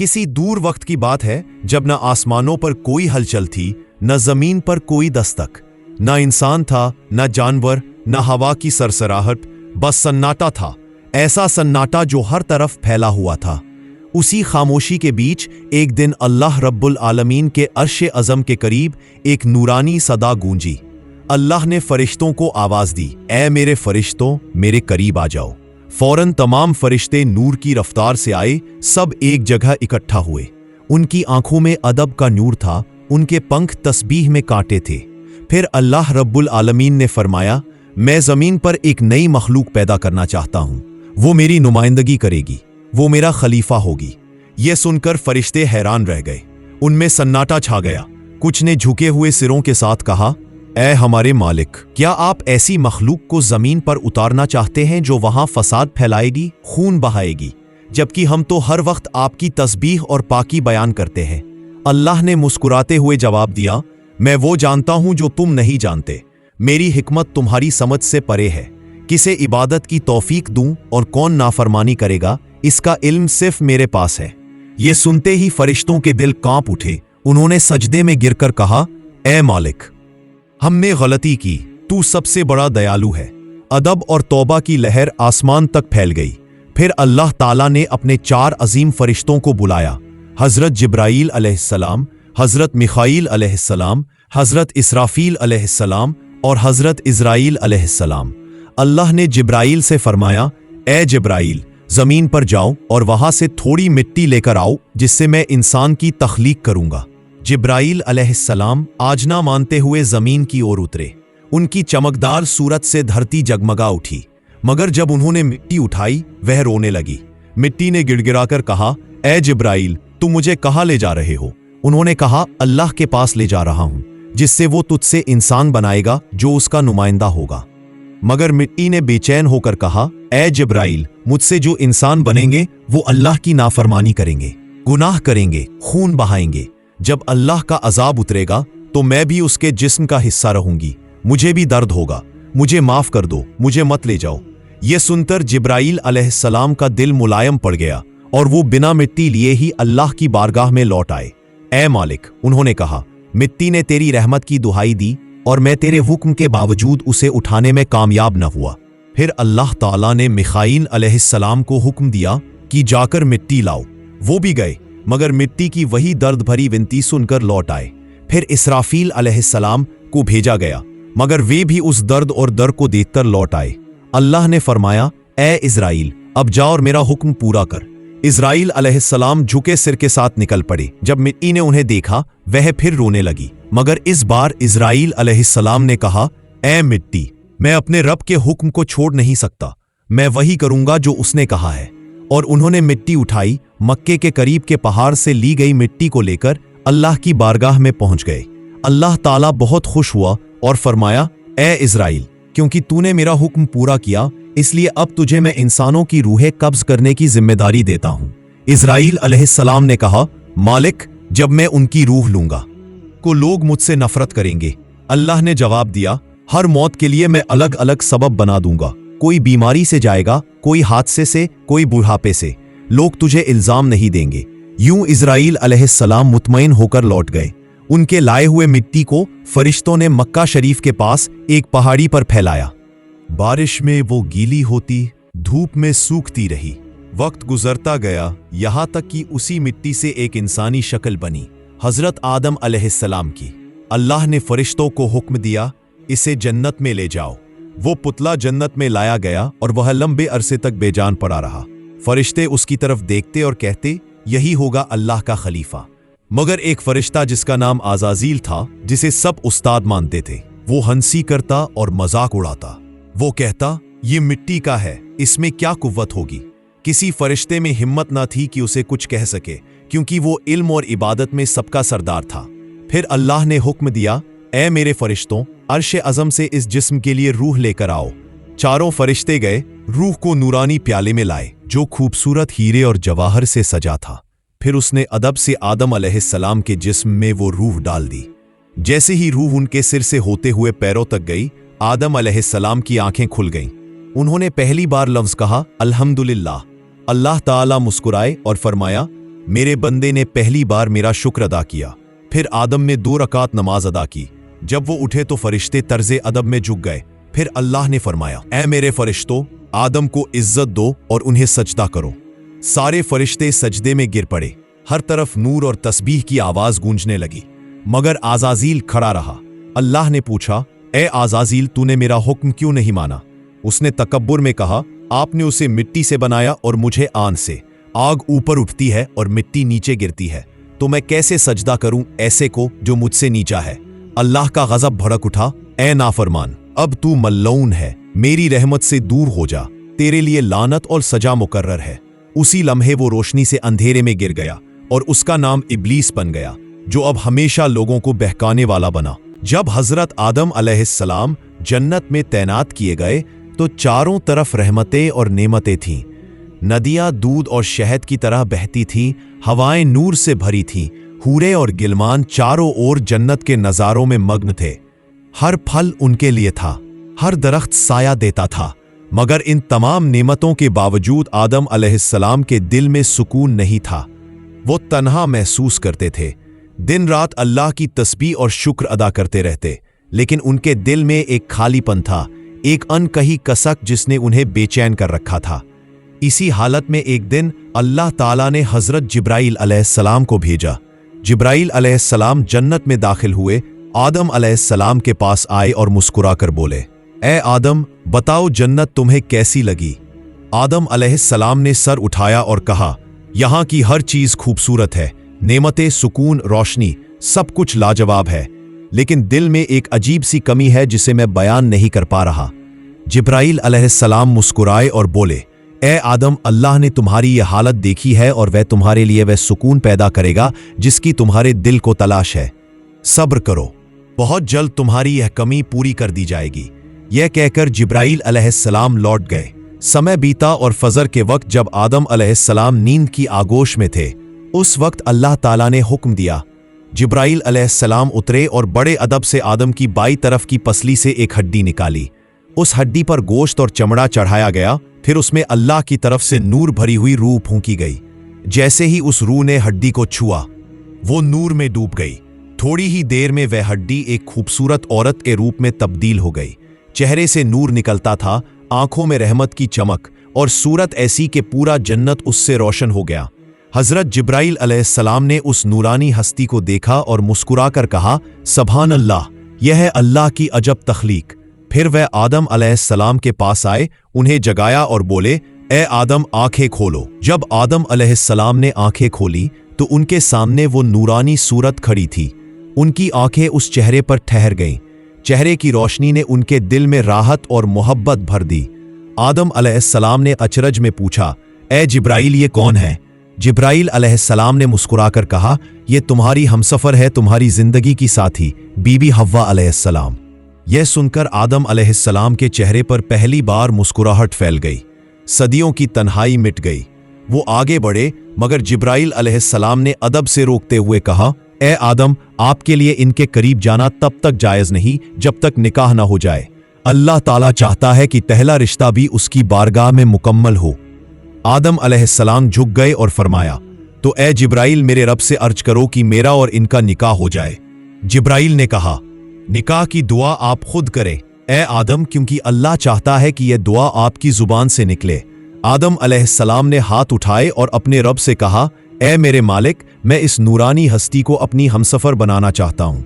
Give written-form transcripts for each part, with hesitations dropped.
किसी दूर वक्त की बात है जब न आसमानों पर कोई हलचल थी, न जमीन पर कोई दस्तक, न इंसान था, न जानवर, न हवा की सरसराहट, बस सन्नाटा था। ऐसा सन्नाटा जो हर तरफ फैला हुआ था। उसी खामोशी के बीच एक दिन अल्लाह रब्बुल आलमीन के अर्श अज़म के करीब एक नूरानी सदा गूंजी। अल्लाह ने फरिश्तों को आवाज दी, ऐ मेरे फरिश्तों, मेरे करीब आ जाओ। फौरन तमाम फरिश्ते नूर की रफ्तार से आए, सब एक जगह इकट्ठा हुए। उनकी आंखों में अदब का नूर था, उनके पंख तस्बीह में कांटे थे। फिर अल्लाह रब्बुल आलमीन ने फरमाया, मैं जमीन पर एक नई मखलूक पैदा करना चाहता हूं। वो मेरी नुमाइंदगी करेगी, वो मेरा खलीफा होगी। यह सुनकर फरिश्ते हैरान रह गए। उनमें सन्नाटा छा गया। कुछ ने झुके हुए सिरों के साथ कहा, ऐ हमारे मालिक, क्या आप ऐसी मखलूक को जमीन पर उतारना चाहते हैं जो वहां फसाद फैलाएगी, खून बहाएगी, जबकि हम तो हर वक्त आपकी तस्बीह और पाकी बयान करते हैं। अल्लाह ने मुस्कुराते हुए जवाब दिया, मैं वो जानता हूं जो तुम नहीं जानते। मेरी हिकमत तुम्हारी समझ से परे है। किसे इबादत की तौफीक दूं और कौन नाफरमानी करेगा, इसका इल्म सिर्फ मेरे पास है। ये सुनते ही फरिश्तों के दिल कांप उठे। उन्होंने सजदे में गिरकर कहा, ऐ मालिक, हमने गलती की, तू सबसे बड़ा दयालु है। अदब और तौबा की लहर आसमान तक फैल गई। फिर अल्लाह ताला ने अपने 4 अजीम फरिश्तों को बुलाया, हजरत जिब्राईल अलैहिस्सलाम, हजरत मिखाईल अलैहिस्सलाम, हजरत इसराफील अलैहिस्सलाम और हजरत इजराईल अलैहिस्सलाम। अल्लाह ने जिब्राईल से फरमाया, ए जिब्राईल, जमीन पर जाओ और वहां से थोड़ी मिट्टी लेकर आओ, जिससे मैं इंसान की तख्लीक करूंगा। जिब्राईल अलैहिस्सलाम आज ना मानते हुए जमीन की ओर उतरे। उनकी चमकदार सूरत से धरती जगमगा उठी, मगर जब उन्होंने मिट्टी उठाई वह रोने लगी। मिट्टी ने गिड़गिड़ाकर कहा, ए जिब्राईल, तुम मुझे कहाँ ले जा रहे हो? उन्होंने कहा, अल्लाह के पास ले जा रहा हूं, जिससे वो तुझसे इंसान बनाएगा जो उसका नुमाइंदा होगा। मगर मिट्टी ने बेचैन होकर कहा, ए जिब्राईल, मुझसे जो इंसान बनेंगे वो अल्लाह की नाफरमानी करेंगे, गुनाह करेंगे, खून बहाएंगे। जब अल्लाह का अजाब उतरेगा तो मैं भी उसके जिस्म का हिस्सा रहूंगी, मुझे भी दर्द होगा, मुझे माफ कर दो, मुझे मत ले जाओ। यह सुनकर जिब्राईल अलैहिस्सलाम का दिल मुलायम पड़ गया और वो बिना मिट्टी लिए ही अल्लाह की बारगाह में लौट आए। ए मालिक, उन्होंने कहा, मिट्टी ने तेरी रहमत की दुहाई दी और मैं तेरे हुक्म के बावजूद उसे उठाने में कामयाब न हुआ। फिर अल्लाह ताला ने मिखाईल अलैहिस्सलाम को हुक्म दिया कि जाकर मिट्टी लाओ। वो भी गए, मगर मिट्टी की वही दर्द भरी विनती सुनकर लौट आए। फिर इसराफील अलैहिस्सलाम को भेजा गया, मगर वे भी उस दर्द और डर को देखकर लौट आए। अल्लाह ने फरमाया, ए इजराइल, अब जा और मेरा हुक्म पूरा कर। इजराइल अलैहिस्सलाम झुके सिर के साथ निकल पड़े। जब मिट्टी ने उन्हें देखा वह फिर रोने लगी, मगर इस बार इजराइल अलैहिस्सलाम ने कहा, ए मिट्टी, मैं अपने रब के हुक्म को छोड़ नहीं सकता, मैं वही करूंगा जो उसने कहा है। और उन्होंने मिट्टी उठाई। मक्के के करीब के पहाड़ से ली गई मिट्टी को लेकर अल्लाह की बारगाह में पहुंच गए। अल्लाह ताला बहुत खुश हुआ और फरमाया, ए इजराइल, क्योंकि तूने मेरा हुक्म पूरा किया, इसलिए अब तुझे मैं इंसानों की रूहें कब्ज करने की जिम्मेदारी देता हूं। इजराइल अलैहिस्सलाम ने कहा, मालिक, जब मैं उनकी रूह लूंगा को लोग मुझसे नफरत करेंगे। अल्लाह ने जवाब दिया, हर मौत के लिए मैं अलग अलग सबब बना दूंगा। कोई बीमारी से जाएगा, कोई हादसे से, कोई बुढ़ापे से। लोग तुझे इल्जाम नहीं देंगे। यूं इजराइल अलैहिस्सलाम मुतमईन होकर लौट गए। उनके लाए हुए मिट्टी को फरिश्तों ने मक्का शरीफ के पास एक पहाड़ी पर फैलाया। बारिश में वो गीली होती, धूप में सूखती रही। वक्त गुजरता गया, यहां तक कि उसी मिट्टी से एक इंसानी शक्ल बनी, हजरत आदम अलैहिस्सलाम की। अल्लाह ने फरिश्तों को हुक्म दिया, इसे जन्नत में ले जाओ। वो पुतला जन्नत में लाया गया और वह लंबे अरसे तक बेजान पड़ा रहा। फरिश्ते उसकी तरफ देखते और कहते, यही होगा अल्लाह का खलीफा। मगर एक फरिश्ता जिसका नाम आज़ाज़ील था, जिसे सब उस्ताद मानते थे, वो हंसी करता और मजाक उड़ाता। वो कहता, ये मिट्टी का है, इसमें क्या कुव्वत होगी। किसी फरिश्ते में हिम्मत ना थी कि उसे कुछ कह सके, क्योंकि वो इल्म और इबादत में सबका सरदार था। फिर अल्लाह ने हुक्म दिया, ए मेरे फरिश्तों, अर्श अज़म से इस जिस्म के लिए रूह लेकर आओ। चारों फरिश्ते गए, रूह को नूरानी प्याले में लाए जो खूबसूरत हीरे और जवाहर से सजा था। फिर उसने अदब से आदम अलैहिस्सलाम के जिस्म में वो रूह डाल दी। जैसे ही रूह उनके सिर से होते हुए पैरों तक गई, आदम अलैहिस्सलाम की आंखें खुल गईं। उन्होंने पहली बार लफ्ज कहा, अल्हम्दुलिल्लाह। अल्लाह ताला मुस्कुराए और फरमाया, मेरे बंदे ने पहली बार मेरा शुक्र अदा किया। फिर आदम ने 2 रकात नमाज अदा की। जब वो उठे तो फरिश्ते तर्जे अदब में झुक गए। फिर अल्लाह ने फरमाया, ऐ मेरे फरिश्तों, आदम को इज्जत दो और उन्हें सजदा करो। सारे फरिश्ते सजदे में गिर पड़े। हर तरफ नूर और तस्बीह की आवाज गूंजने लगी, मगर आज़ाज़ील खड़ा रहा। अल्लाह ने पूछा, ए आज़ाज़ील, तूने मेरा हुक्म क्यों नहीं माना? उसने तकब्बुर में कहा, आपने उसे मिट्टी से बनाया और मुझे आन से। आग ऊपर उठती है और मिट्टी नीचे गिरती है, तो मैं कैसे सजदा करूं ऐसे को जो मुझसे नीचा है? अल्लाह का गजब भड़क उठा, ए नाफरमान, अब तू मल्लऊन है, मेरी रहमत से दूर हो जा, तेरे लिए लानत और सजा मुकर्रर है। उसी लम्हे वो रोशनी से अंधेरे में गिर गया और उसका नाम इब्लीस बन गया, जो अब हमेशा लोगों को बहकाने वाला बना। जब हजरत आदम अलैहिस्सलाम जन्नत में तैनात किए गए तो चारों तरफ रहमतें और नेमतें थीं। नदियां दूध और शहद की तरह बहती थीं, हवाएं नूर से भरी थीं, हूरे और गिलमान चारों ओर जन्नत के नजारों में मग्न थे। हर फल उनके लिए था, हर दरख्त साया देता था। मगर इन तमाम नेमतों के बावजूद आदम अलैहिस्सलाम के दिल में सुकून नहीं था। वो तन्हा महसूस करते थे, दिन रात अल्लाह की तस्बीह और शुक्र अदा करते रहते, लेकिन उनके दिल में एक खालीपन था, एक अनकही कसक जिसने उन्हें बेचैन कर रखा था। इसी हालत में एक दिन अल्लाह ताला ने हजरत जिब्राइल अलैहिस्सलाम को भेजा। जिब्राइल अलैहिस्सलाम जन्नत में दाखिल हुए, आदम अलैहिस्सलाम के पास आए और मुस्कुराकर बोले, ए आदम, बताओ जन्नत तुम्हें कैसी लगी? आदम अलैहिस्सलाम ने सर उठाया और कहा, यहाँ की हर चीज खूबसूरत है, नेमतें, सुकून, रोशनी, सब कुछ लाजवाब है, लेकिन दिल में एक अजीब सी कमी है जिसे मैं बयान नहीं कर पा रहा। जिब्राइल अलैहिस्सलाम मुस्कुराए और बोले, ए आदम, अल्लाह ने तुम्हारी यह हालत देखी है और वह तुम्हारे लिए वह सुकून पैदा करेगा जिसकी तुम्हारे दिल को तलाश है। सब्र करो, बहुत जल्द तुम्हारी यह कमी पूरी कर दी जाएगी। यह कहकर जिब्राइल अलैहिस्सलाम लौट गए। समय बीता और फजर के वक्त जब आदम अलैहिस्सलाम नींद की आगोश में थे, उस वक्त अल्लाह ताला ने हुक्म दिया। जिब्राइल अलैहिस्सलाम उतरे और बड़े अदब से आदम की बाई तरफ की पसली से एक हड्डी निकाली। उस हड्डी पर गोश्त और चमड़ा चढ़ाया गया। फिर उसमें अल्लाह की तरफ से नूर भरी हुई रूह फूंकी गई। जैसे ही उस रूह ने हड्डी को छुआ, वो नूर में डूब गई। थोड़ी ही देर में वह हड्डी एक खूबसूरत औरत के रूप में तब्दील हो गई। चेहरे से नूर निकलता था, आंखों में रहमत की चमक, और सूरत ऐसी कि पूरा जन्नत उससे रोशन हो गया। हजरत जिब्राइल अलैहिस्सलाम ने उस नूरानी हस्ती को देखा और मुस्कुराकर कहा, सुभान अल्लाह, यह है अल्लाह की अजब तख्लीक। फिर वह आदम अलैहिस्सलाम के पास आए, उन्हें जगाया और बोले, ए आदम, आंखें खोलो। जब आदम अलैहिस्सलाम ने आंखें खोली तो उनके सामने वो नूरानी सूरत खड़ी थी। उनकी आंखें उस चेहरे पर ठहर गईं। चेहरे की रोशनी ने उनके दिल में राहत और मोहब्बत भर दी। आदम अलैहिस्सलाम ने अचरज में पूछा, ए जिब्राइल, ये कौन है? जिब्राइल अलैहिस्सलाम ने मुस्कुराकर कहा, यह तुम्हारी हमसफर है, तुम्हारी जिंदगी की साथी, बीबी हव्वा अलैहिस्सलाम। यह सुनकर आदम अलैहिस्सलाम के चेहरे पर पहली बार मुस्कुराहट फैल गई। सदियों की तन्हाई मिट गई। वो आगे बढ़े, मगर जिब्राइल अलैहिस्सलाम ने अदब से रोकते हुए कहा, ए आदम, आपके लिए इनके करीब जाना तब तक जायज नहीं जब तक निकाह ना हो जाए। अल्लाह ताला चाहता है कि पहला रिश्ता भी उसकी बारगाह में मुकम्मल हो। आदम अलैहिस्सलाम झुक गए और फरमाया, तो ए जिब्राइल, मेरे रब से अर्ज करो कि मेरा और इनका निकाह हो जाए। जिब्राइल ने कहा, निकाह की दुआ आप खुद करें ए आदम, क्योंकि अल्लाह चाहता है कि यह दुआ आपकी जुबान से निकले। आदम अलैहिस्सलाम ने हाथ उठाए और अपने रब से कहा, ए मेरे मालिक, मैं इस नूरानी हस्ती को अपनी हमसफर बनाना चाहता हूं।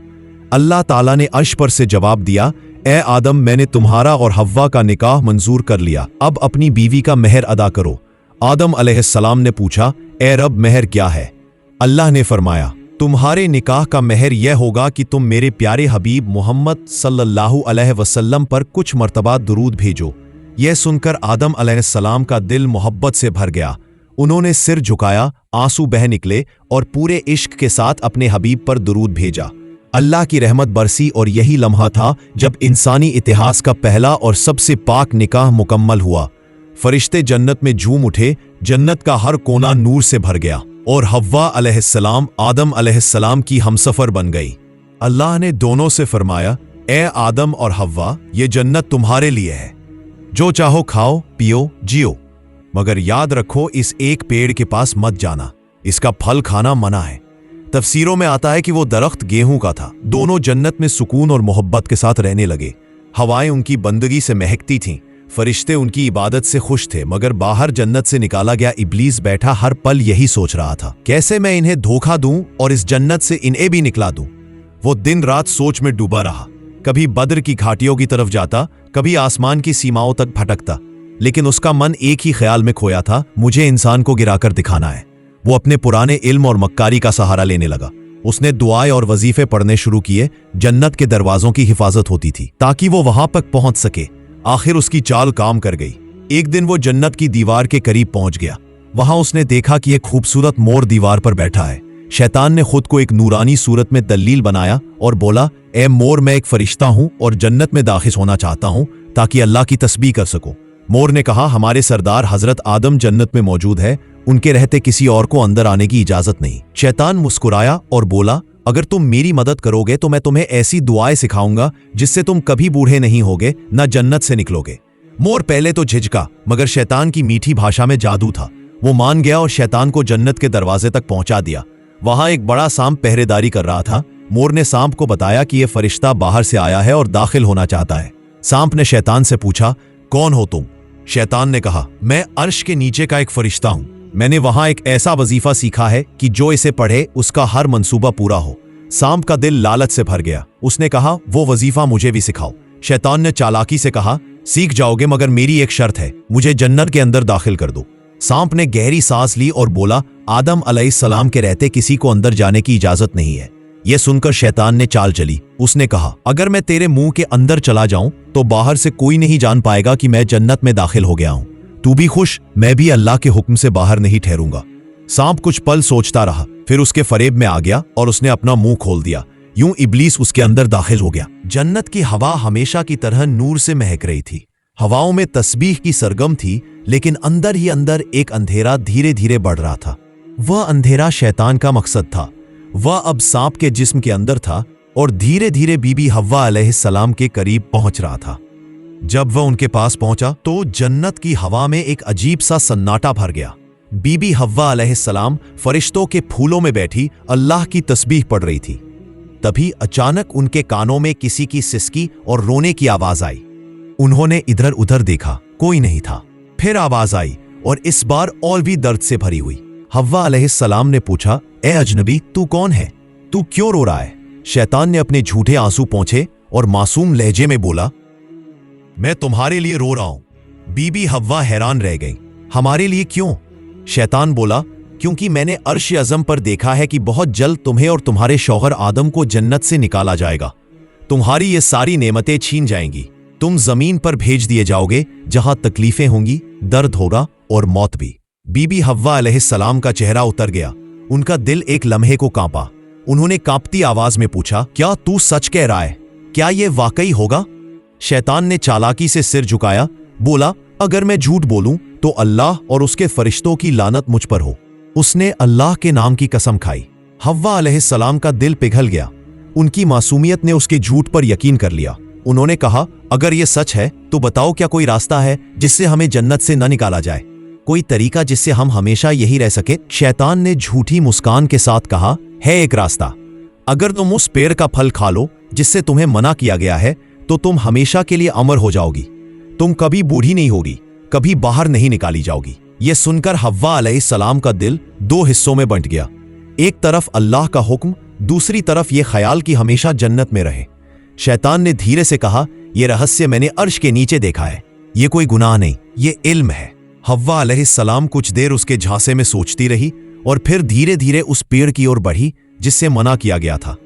अल्लाह ताला ने अर्श पर से जवाब दिया, ए आदम, मैंने तुम्हारा और हव्वा का निकाह मंजूर कर लिया, अब अपनी बीवी का मेहर अदा करो। आदम अलैहिस्सलाम ने पूछा, ए रब, मेहर क्या है? अल्लाह ने फरमाया, तुम्हारे निकाह का मेहर यह होगा कि तुम मेरे प्यारे हबीब मोहम्मद सल्लल्लाहु अलैहि वसल्लम पर कुछ मर्तबा दुरूद भेजो। यह सुनकर आदम अलैहिस्सलाम का दिल मोहब्बत से भर गया। उन्होंने सिर झुकाया, आंसू बह निकले और पूरे इश्क के साथ अपने हबीब पर दुरूद भेजा। अल्लाह की रहमत बरसी और यही लम्हा था जब इंसानी इतिहास का पहला और सबसे पाक निकाह मुकम्मल हुआ। फरिश्ते जन्नत में झूम उठे, जन्नत का हर कोना नूर से भर गया और हव्वा अलैहिस्सलाम आदम अलैहिस्सलाम की हमसफर बन गई। अल्लाह ने दोनों से फरमाया, ए आदम और हव्वा, ये जन्नत तुम्हारे लिए है, जो चाहो खाओ, पियो, जियो, मगर याद रखो इस एक पेड़ के पास मत जाना, इसका फल खाना मना है। तफसीरों में आता है कि वो दरख्त गेहूं का था। दोनों जन्नत में सुकून और मोहब्बत के साथ रहने लगे। हवाएं उनकी बंदगी से महकती थीं, फरिश्ते उनकी इबादत से खुश थे, मगर बाहर जन्नत से निकाला गया इब्लीस बैठा हर पल यही सोच रहा था, कैसे मैं इन्हें धोखा दूं और इस जन्नत से इन्हें भी निकला दूं। वो दिन रात सोच में डूबा रहा, कभी बद्र की घाटियों की तरफ जाता, कभी आसमान की सीमाओं तक भटकता, लेकिन उसका मन एक ही ख्याल में खोया था, मुझे इंसान को गिराकर दिखाना है। वो अपने पुराने इल्म और मक्कारी का सहारा लेने लगा। उसने दुआएं और वजीफे पढ़ने शुरू किए। जन्नत के दरवाजों की हिफाजत होती थी ताकि वो वहां तक पहुंच सके। आखिर उसकी चाल काम कर गई। एक दिन वो जन्नत की दीवार के करीब पहुंच गया। वहां उसने देखा कि एक खूबसूरत मोर दीवार पर बैठा है। शैतान ने खुद को एक नूरानी सूरत में दलील बनाया और बोला, ए मोर, मैं एक फरिश्ता हूं और जन्नत में दाखिल होना चाहता हूं ताकि अल्लाह की तस्बीह कर सकूं। मोर ने कहा, हमारे सरदार हजरत आदम जन्नत में मौजूद है, उनके रहते किसी और को अंदर आने की इजाजत नहीं। शैतान मुस्कुराया और बोला, अगर तुम मेरी मदद करोगे तो मैं तुम्हें ऐसी दुआएं सिखाऊंगा जिससे तुम कभी बूढ़े नहीं होगे, न जन्नत से निकलोगे। मोर पहले तो झिझका, मगर शैतान की मीठी भाषा में जादू था। वो मान गया और शैतान को जन्नत के दरवाजे तक पहुंचा दिया। वहां एक बड़ा सांप पहरेदारी कर रहा था। मोर ने सांप को बताया कि यह फरिश्ता बाहर से आया है और दाखिल होना चाहता है। सांप ने शैतान से पूछा, कौन हो तुम? शैतान ने कहा, मैं अर्श के नीचे का एक फरिश्ता हूं। मैंने वहां एक ऐसा वजीफा सीखा है कि जो इसे पढ़े उसका हर मंसूबा पूरा हो। सांप का दिल लालच से भर गया। उसने कहा, वो वजीफा मुझे भी सिखाओ। शैतान ने चालाकी से कहा, सीख जाओगे, मगर मेरी एक शर्त है, मुझे जन्नत के अंदर दाखिल कर दो। सांप ने गहरी सांस ली और बोला, आदम अलैहिस्सलाम के रहते किसी को अंदर जाने की इजाजत नहीं है। यह सुनकर शैतान ने चाल चली। उसने कहा, अगर मैं तेरे मुंह के अंदर चला जाऊं तो बाहर से कोई नहीं जान पाएगा कि मैं जन्नत में दाखिल हो गया हूं। तू भी खुश, मैं भी अल्लाह के हुक्म से बाहर नहीं ठहरूंगा। सांप कुछ पल सोचता रहा, फिर उसके फरेब में आ गया और उसने अपना मुंह खोल दिया। यूं इब्लीस उसके अंदर दाखिल हो गया। जन्नत की हवा हमेशा की तरह नूर से महक रही थी। हवाओं में तस्बीह की सरगम थी, लेकिन अंदर ही अंदर एक अंधेरा धीरे धीरे बढ़ रहा था। वह अंधेरा शैतान का मकसद था। वह अब सांप के जिस्म के अंदर था और धीरे धीरे बीबी हव्वा अलैहिस्सलाम के करीब पहुंच रहा था। जब वह उनके पास पहुंचा तो जन्नत की हवा में एक अजीब सा सन्नाटा भर गया। बीबी हव्वा अलैहिस्सलाम फरिश्तों के फूलों में बैठी अल्लाह की तस्बीह पढ़ रही थी। तभी अचानक उनके कानों में किसी की सिसकी और रोने की आवाज आई। उन्होंने इधर उधर देखा, कोई नहीं था। फिर आवाज आई और इस बार और भी दर्द से भरी हुई। हव्वा अलैहिस्सलाम ने पूछा, ए अजनबी, तू कौन है? तू क्यों रो रहा है? शैतान ने अपने झूठे आंसू पोंछे और मासूम लहजे में बोला, मैं तुम्हारे लिए रो रहा हूं। बीबी हव्वा हैरान रह गई। हमारे लिए क्यों? शैतान बोला, क्योंकि मैंने अर्श अज़म पर देखा है कि बहुत जल्द तुम्हें और तुम्हारे शौहर आदम को जन्नत से निकाला जाएगा। तुम्हारी ये सारी नेमतें छीन जाएंगी। तुम जमीन पर भेज दिए जाओगे जहां तकलीफें होंगी, दर्द होगा और मौत भी। बीबी हव्वा अलैहिस्सलाम का चेहरा उतर गया। उनका दिल एक लम्हे को कांपा। उन्होंने कांपती आवाज में पूछा, क्या तू सच कह रहा है? क्या यह वाकई होगा? शैतान ने चालाकी से सिर झुकाया, बोला, अगर मैं झूठ बोलूं तो अल्लाह और उसके फरिश्तों की लानत मुझ पर हो। उसने अल्लाह के नाम की कसम खाई। हव्वा अलैहिस्सलाम का दिल पिघल गया। उनकी मासूमियत ने उसके झूठ पर यकीन कर लिया। उन्होंने कहा, अगर यह सच है तो बताओ, क्या कोई रास्ता है जिससे हमें जन्नत से न निकाला जाए? कोई तरीका जिससे हम हमेशा यही रह सके? शैतान ने झूठी मुस्कान के साथ कहा, है एक रास्ता। अगर तुम उस पेड़ का फल खा लो जिससे तुम्हें मना किया गया है तो तुम हमेशा के लिए अमर हो जाओगी। तुम कभी बूढ़ी नहीं होगी, कभी बाहर नहीं निकाली जाओगी। यह सुनकर हव्वा अलैहिस्सलाम का दिल दो हिस्सों में बंट गया। एक तरफ अल्लाह का हुक्म, दूसरी तरफ यह ख्याल कि हमेशा जन्नत में रहे। शैतान ने धीरे से कहा, यह रहस्य मैंने अर्श के नीचे देखा है। यह कोई गुनाह नहीं, यह इल्म है। हव्वा अलैहिस्सलाम कुछ देर उसके झांसे में सोचती रही और फिर धीरे धीरे उस पेड़ की ओर बढ़ी जिससे मना किया गया था।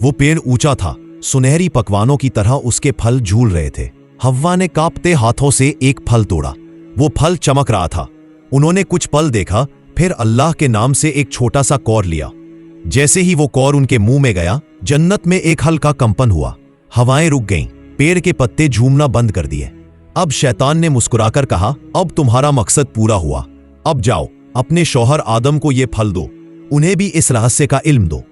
वो पेड़ ऊंचा था, सुनहरी पकवानों की तरह उसके फल झूल रहे थे। हव्वा ने कांपते हाथों से एक फल तोड़ा। वो फल चमक रहा था। उन्होंने कुछ पल देखा, फिर अल्लाह के नाम से एक छोटा सा कौर लिया। जैसे ही वो कौर उनके मुंह में गया, जन्नत में एक हल्का कंपन हुआ। हवाएं रुक गईं, पेड़ के पत्ते झूमना बंद कर दिए। अब शैतान ने मुस्कुराकर कहा, अब तुम्हारा मकसद पूरा हुआ। अब जाओ, अपने शौहर आदम को ये फल दो, उन्हें भी इस रहस्य का इल्म दो।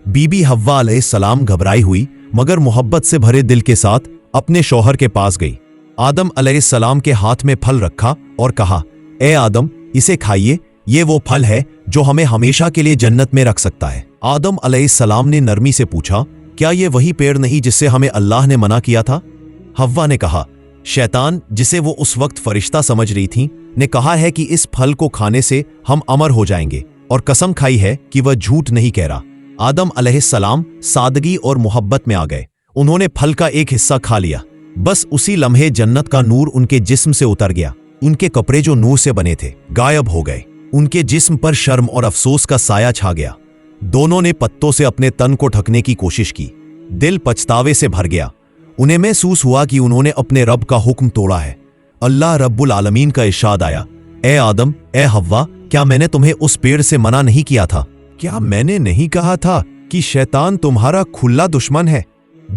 बीबी हव्वा अलैहिस्सलाम घबराई हुई मगर मोहब्बत से भरे दिल के साथ अपने शौहर के पास गई। आदम अलैहिस्सलाम के हाथ में फल रखा और कहा, ए आदम, इसे खाइए, ये वो फल है जो हमें हमेशा के लिए जन्नत में रख सकता है। आदम अलैहिस्सलाम ने नरमी से पूछा, क्या ये वही पेड़ नहीं जिससे हमें अल्लाह ने मना किया था? हव्वा ने कहा, शैतान, जिसे वो उस वक्त फरिश्ता समझ रही थी, ने कहा है कि इस फल को खाने से हम अमर हो जाएंगे, और कसम खाई है कि वह झूठ नहीं कह रहा। आदम अलैहिस्सलाम सादगी और मोहब्बत में आ गए। उन्होंने फल का एक हिस्सा खा लिया। बस उसी लम्हे जन्नत का नूर उनके जिस्म से उतर गया। उनके कपड़े जो नूर से बने थे गायब हो गए। उनके जिस्म पर शर्म और अफसोस का साया छा गया। दोनों ने पत्तों से अपने तन को ढकने की कोशिश की। दिल पछतावे से भर गया। उन्हें महसूस हुआ कि उन्होंने अपने रब का हुक्म तोड़ा है। अल्लाह रब्बुल आलमीन का इरशाद आया, ए आदम, ए हव्वा, क्या मैंने तुम्हें उस पेड़ से मना नहीं किया था? क्या मैंने नहीं कहा था कि शैतान तुम्हारा खुला दुश्मन है?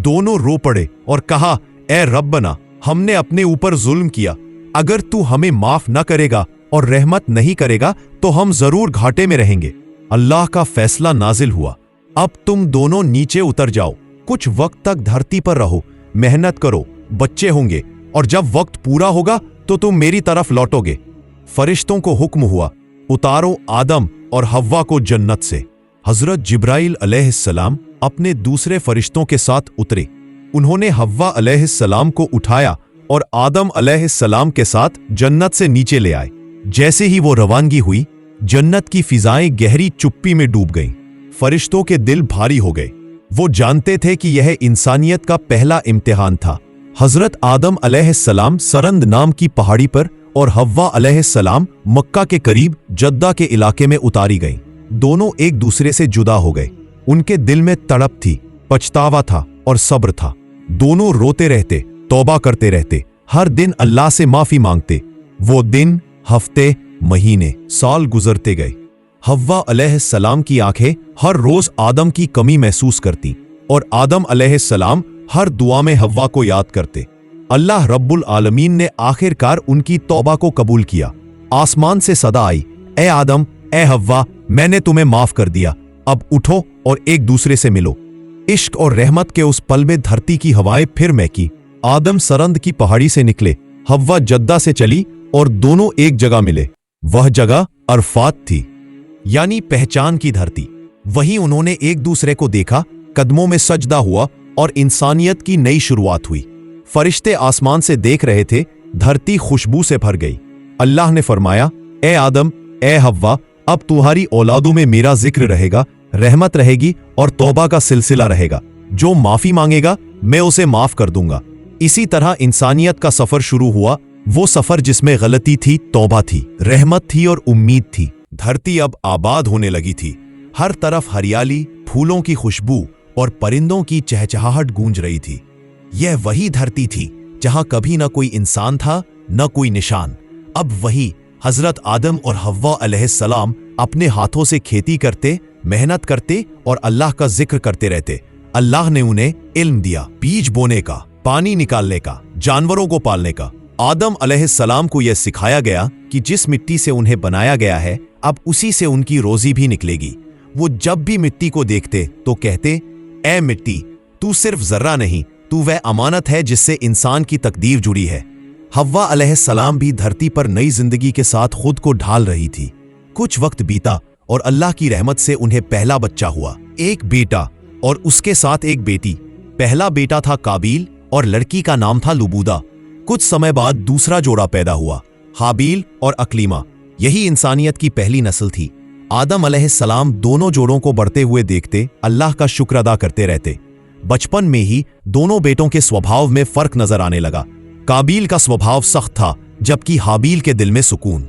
दोनों रो पड़े और कहा, ए रब्बना, हमने अपने ऊपर जुल्म किया। अगर तू हमें माफ न करेगा और रहमत नहीं करेगा तो हम जरूर घाटे में रहेंगे। अल्लाह का फैसला नाजिल हुआ, अब तुम दोनों नीचे उतर जाओ, कुछ वक्त तक धरती पर रहो, मेहनत करो, बच्चे होंगे, और जब वक्त पूरा होगा तो तुम मेरी तरफ लौटोगे। फरिश्तों को हुक्म हुआ, उतारो आदम और हव्वा को जन्नत से। हजरत जिब्राइल अलैहिस्सलाम अपने दूसरे फरिश्तों के साथ उतरे। उन्होंने हव्वा अलैहिस्सलाम को उठाया और आदम अलैहिस्सलाम के साथ जन्नत से नीचे ले आए। जैसे ही वो रवानगी हुई, जन्नत की फिजाएं गहरी चुप्पी में डूब गईं। फरिश्तों के दिल भारी हो गए। वो जानते थे कि यह इंसानियत का पहला इम्तिहान था। हजरत आदम अलैहिस्सलाम सरंद नाम की पहाड़ी पर और हव्वा अलैहिस्सलाम मक्का के करीब जद्दा के इलाके में उतारी गईं। दोनों एक दूसरे से जुदा हो गए। उनके दिल में तड़प थी, पछतावा था और सब्र था। दोनों रोते रहते, तौबा करते रहते, हर दिन अल्लाह से माफी मांगते। वो दिन, हफ्ते, महीने, साल गुजरते गए। हव्वा अलैहिस्सलाम की आंखें हर रोज आदम की कमी महसूस करती और आदम अलैहिस्सलाम हर दुआ में हव्वा को याद करते। अल्लाह रब्बुल आलमीन ने आखिरकार उनकी तौबा को कबूल किया। आसमान से सदा आई, ए आदम, ए हव्वा, मैंने तुम्हें माफ कर दिया, अब उठो और एक दूसरे से मिलो। इश्क और रहमत के उस पल में धरती की हवाएं फिर महकी। आदम सरंद की पहाड़ी से निकले, हव्वा जद्दा से चली और दोनों एक जगह मिले। वह जगह अरफात थी, यानी पहचान की धरती। वहीं उन्होंने एक दूसरे को देखा, कदमों में सजदा हुआ और इंसानियत की नई शुरुआत हुई। फरिश्ते आसमान से देख रहे थे, धरती खुशबू से भर गई। अल्लाह ने फरमाया, ए आदम, ए हव्वा, अब तुम्हारी औलादों में मेरा जिक्र रहेगा, रहमत रहेगी और तौबा का सिलसिला रहेगा। जो माफी मांगेगा मैं उसे माफ कर दूंगा। इसी तरह इंसानियत का सफर शुरू हुआ, वो सफर जिसमें गलती थी, तौबा थी, रहमत थी और उम्मीद थी। धरती अब आबाद होने लगी थी। हर तरफ हरियाली, फूलों की खुशबू और परिंदों की चहचहाहट गूंज रही थी। यह वही धरती थी जहां कभी न कोई इंसान था, न कोई निशान। अब वही हजरत आदम और हव्वा अलैहिस्सलाम अपने हाथों से खेती करते, मेहनत करते और अल्लाह का जिक्र करते रहते। अल्लाह ने उन्हें इल्म दिया, बीज बोने का, पानी निकालने का, जानवरों को पालने का। आदम अलैहिस्सलाम को यह सिखाया गया कि जिस मिट्टी से उन्हें बनाया गया है, अब उसी से उनकी रोजी भी निकलेगी। वो जब भी मिट्टी को देखते तो कहते, ए मिट्टी, तू सिर्फ जर्रा नहीं, तू वह अमानत है जिससे इंसान की तकदीर जुड़ी है। हव्वा अलैहिस्सलाम भी धरती पर नई जिंदगी के साथ खुद को ढाल रही थी। कुछ वक्त बीता और अल्लाह की रहमत से उन्हें पहला बच्चा हुआ, एक बेटा और उसके साथ एक बेटी। पहला बेटा था काबील और लड़की का नाम था लुबूदा। कुछ समय बाद दूसरा जोड़ा पैदा हुआ, हाबील और अकलीमा। यही इंसानियत की पहली नस्ल थी। आदम अलैहिस्सलाम दोनों जोड़ों को बढ़ते हुए देखते, अल्लाह का शुक्र अदा करते रहते। बचपन में ही दोनों बेटों के स्वभाव में फर्क नजर आने लगा। काबील का स्वभाव सख्त था, जबकि हाबील के दिल में सुकून,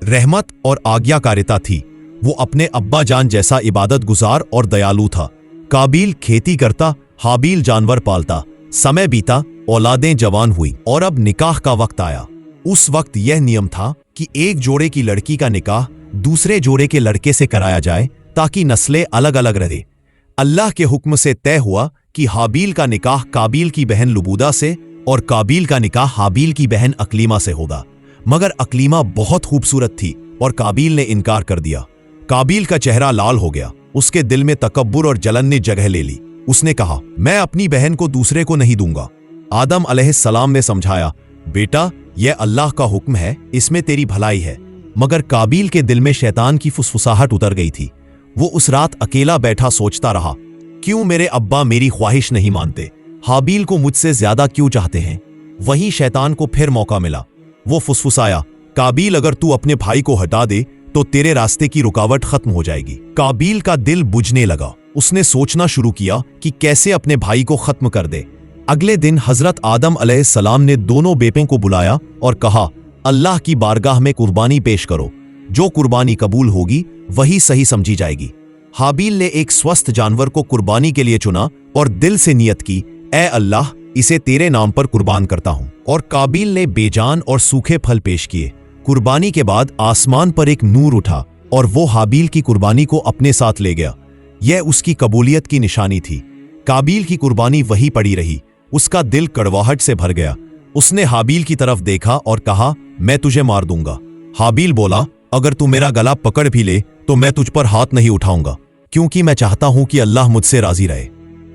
रहमत और आज्ञाकारिता थी। वो अपने अब्बा जान जैसा इबादत गुजार और दयालु था। काबील खेती करता, हाबील जानवर पालता। समय बीता, औलादें जवान हुई और अब निकाह का वक्त आया। उस वक्त यह नियम था कि एक जोड़े की लड़की का निकाह दूसरे जोड़े के लड़के से कराया जाए ताकि नस्लें अलग अलग रहे। अल्लाह के हुक्म से तय हुआ कि हाबील का निकाह काबील की बहन लुबूदा से और काबील का निकाह हाबील की बहन अकलीमा से होगा। मगर अकलीमा बहुत खूबसूरत थी और काबील ने इनकार कर दिया। काबील का चेहरा लाल हो गया, उसके दिल में तकब्बुर और जलन ने जगह ले ली। उसने कहा, मैं अपनी बहन को दूसरे को नहीं दूंगा। आदम अलैहिस्सलाम ने समझाया, बेटा, यह अल्लाह का हुक्म है, इसमें तेरी भलाई है। मगर काबिल के दिल में शैतान की फुसफुसाहट उतर गई थी। वो उस रात अकेला बैठा सोचता रहा, क्यों मेरे अब्बा मेरी ख्वाहिश नहीं मानते, हाबिल को मुझसे ज्यादा क्यों चाहते हैं। वहीं शैतान को फिर मौका मिला। वो फुसफुसाया, काबिल अगर तू अपने भाई को हटा दे तो तेरे रास्ते की रुकावट खत्म हो जाएगी। काबिल का दिल बुझने लगा। उसने सोचना शुरू किया कि कैसे अपने भाई को खत्म कर दे। अगले दिन हजरत आदम अलैहिस्सलाम ने दोनों बेटों को बुलाया और कहा, अल्लाह की बारगाह में कुर्बानी पेश करो, जो कुर्बानी कबूल होगी वही सही समझी जाएगी। हाबिल ने एक स्वस्थ जानवर को कुर्बानी के लिए चुना और दिल से नियत की, ए अल्लाह, इसे तेरे नाम पर कुर्बान करता हूं। और काबिल ने बेजान और सूखे फल पेश किए। कुर्बानी के बाद आसमान पर एक नूर उठा और वो हाबिल की कुर्बानी को अपने साथ ले गया। यह उसकी कबूलियत की निशानी थी। काबिल की कुर्बानी वहीं पड़ी रही। उसका दिल कड़वाहट से भर गया। उसने हाबिल की तरफ देखा और कहा, मैं तुझे मार दूंगा। हाबिल बोला, अगर तू मेरा गला पकड़ भी ले तो मैं तुझ पर हाथ नहीं उठाऊंगा, क्योंकि मैं चाहता हूं कि अल्लाह मुझसे राजी रहे।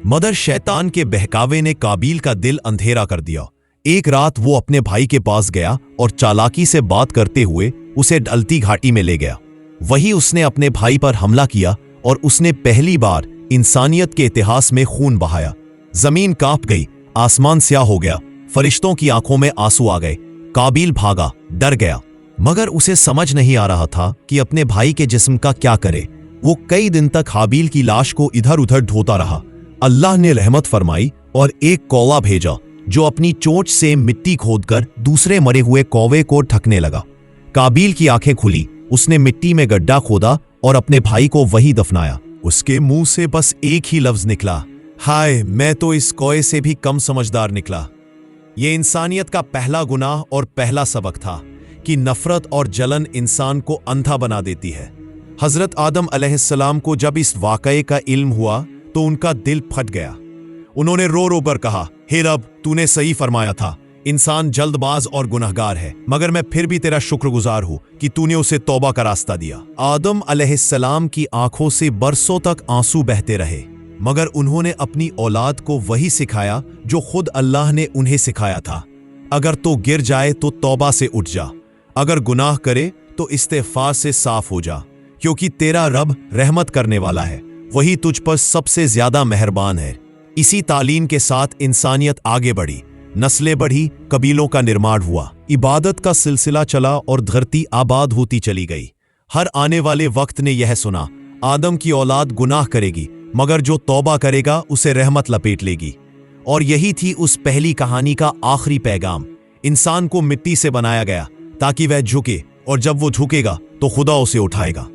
मगर शैतान के बहकावे ने काबिल का दिल अंधेरा कर दिया। एक रात वो अपने भाई के पास गया और चालाकी से बात करते हुए उसे ढलती घाटी में ले गया। वही उसने अपने भाई पर हमला किया और उसने पहली बार इंसानियत के इतिहास में खून बहाया। जमीन कांप गई, आसमान स्याह हो गया, फरिश्तों की आंखों में आंसू आ गए। काबिल भागा, डर गया, मगर उसे समझ नहीं आ रहा था कि अपने भाई के जिस्म का क्या करे। वो कई दिन तक हाबिल की लाश को इधर उधर ढोता रहा। अल्लाह ने रहमत फरमाई और एक कौवा भेजा जो अपनी चोंच से मिट्टी खोदकर दूसरे मरे हुए कौवे को ढकने लगा। काबिल की आंखें खुली, उसने मिट्टी में गड्ढा खोदा और अपने भाई को वही दफनाया। उसके मुंह से बस एक ही लफ्ज निकला, हाय, मैं तो इस कौवे से भी कम समझदार निकला। ये इंसानियत का पहला गुनाह और पहला सबक था कि नफरत और जलन इंसान को अंधा बना देती है। हजरत आदम अलैहिस्सलाम को जब इस वाकये का इल्म हुआ तो उनका दिल फट गया। उन्होंने रो रो कर कहा, हे रब, तूने सही फरमाया था, इंसान जल्दबाज और गुनहगार है, मगर मैं फिर भी तेरा शुक्रगुजार हूं कि तूने उसे तौबा का रास्ता दिया। आदम अलैहिस्सलाम की आंखों से बरसों तक आंसू बहते रहे, मगर उन्होंने अपनी औलाद को वही सिखाया जो खुद अल्लाह ने उन्हें सिखाया था। अगर तो गिर जाए तो तौबा से उठ जा, अगर गुनाह करे तो इस्तिग़फ़ार से साफ हो जा, क्योंकि तेरा रब रहमत करने वाला है, वही तुझ पर सबसे ज्यादा मेहरबान है। इसी तालीम के साथ इंसानियत आगे बढ़ी, नस्लें बढ़ी, कबीलों का निर्माण हुआ, इबादत का सिलसिला चला और धरती आबाद होती चली गई। हर आने वाले वक्त ने यह सुना, आदम की औलाद गुनाह करेगी, मगर जो तौबा करेगा उसे रहमत लपेट लेगी। और यही थी उस पहली कहानी का आखिरी पैगाम। इंसान को मिट्टी से बनाया गया ताकि वह झुके, और जब वो झुकेगा तो खुदा उसे उठाएगा।